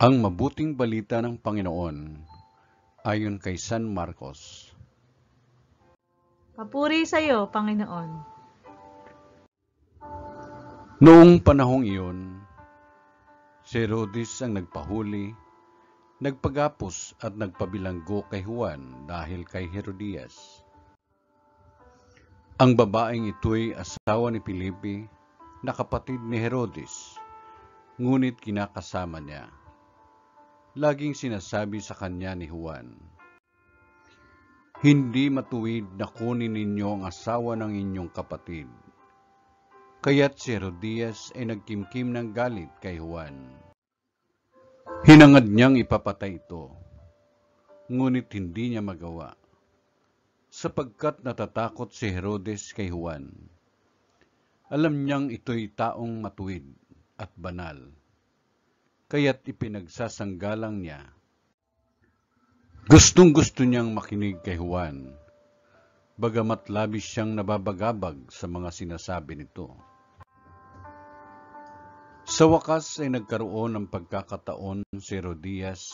Ang mabuting balita ng Panginoon ayon kay San Marcos. Papuri sa iyo, Panginoon. Noong panahong iyon, si Herodes ang nagpahuli, nagpagapos at nagpabilanggo kay Juan dahil kay Herodias. Ang babaeng ito'y asawa ni Felipe na kapatid ni Herodes, ngunit kinakasama niya. Laging sinasabi sa kanya ni Juan, "Hindi matuwid na kunin ninyo ang asawa ng inyong kapatid." Kaya't si Herodias ay nagkimkim ng galit kay Juan. Hinangad niyang ipapatay ito, ngunit hindi niya magawa, sapagkat natatakot si Herodes kay Juan. Alam niyang ito'y taong matuwid at banal, kaya't ipinagsasanggalang niya. Gustong-gusto niyang makinig kay Juan, bagamat labis siyang nababagabag sa mga sinasabi nito. Sa wakas ay nagkaroon ng pagkakataon si Herodias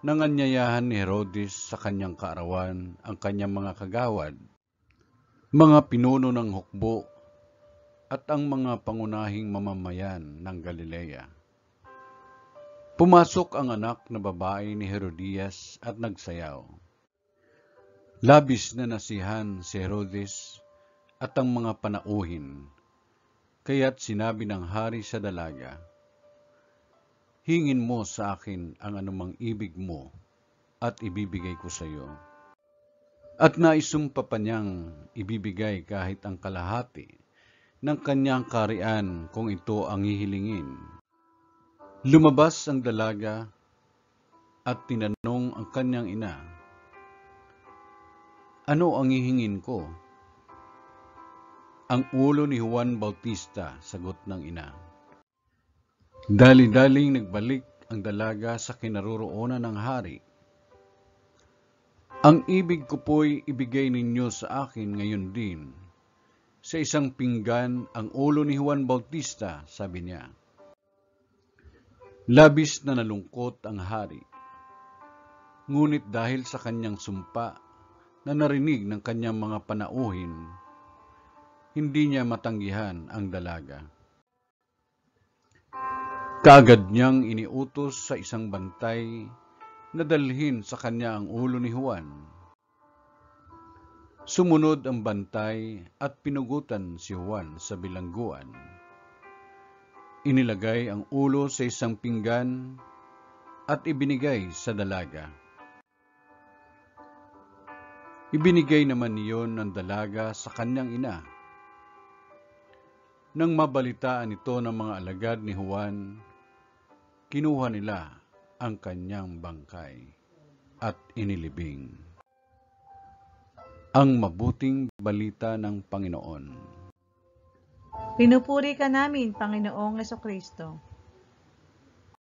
nang anyayahan ni Herodes sa kanyang kaarawan ang kanyang mga kagawad, mga pinuno ng hukbo at ang mga pangunahing mamamayan ng Galilea. Pumasok ang anak na babae ni Herodias at nagsayaw. Labis na nasihan si Herodes at ang mga panauhin, kaya't sinabi ng hari sa dalaga, "Hingin mo sa akin ang anumang ibig mo at ibibigay ko sa iyo." At naisumpa pa niyang ibibigay kahit ang kalahati ng kanyang kaharian kung ito ang hihilingin. Lumabas ang dalaga at tinanong ang kanyang ina, "Ano ang hihingin ko?" "Ang ulo ni Juan Bautista," sagot ng ina. Dali-daling nagbalik ang dalaga sa kinaroroonan ng hari. "Ang ibig ko po'y ibigay ninyo sa akin ngayon din. Sa isang pinggan ang ulo ni Juan Bautista," sabi niya. Labis na nalungkot ang hari. Ngunit dahil sa kanyang sumpa na narinig ng kanyang mga panauhin, hindi niya matanggihan ang dalaga. Kaagad niyang iniutos sa isang bantay na dalhin sa kanya ang ulo ni Juan. Sumunod ang bantay at pinugutan si Juan sa bilangguan. Inilagay ang ulo sa isang pinggan at ibinigay sa dalaga. Ibinigay naman niyon ng dalaga sa kanyang ina. Nang mabalitaan ito ng mga alagad ni Juan, kinuha nila ang kanyang bangkay at inilibing. Ang mabuting balita ng Panginoon. Pinupuri ka namin, Panginoong Jesucristo.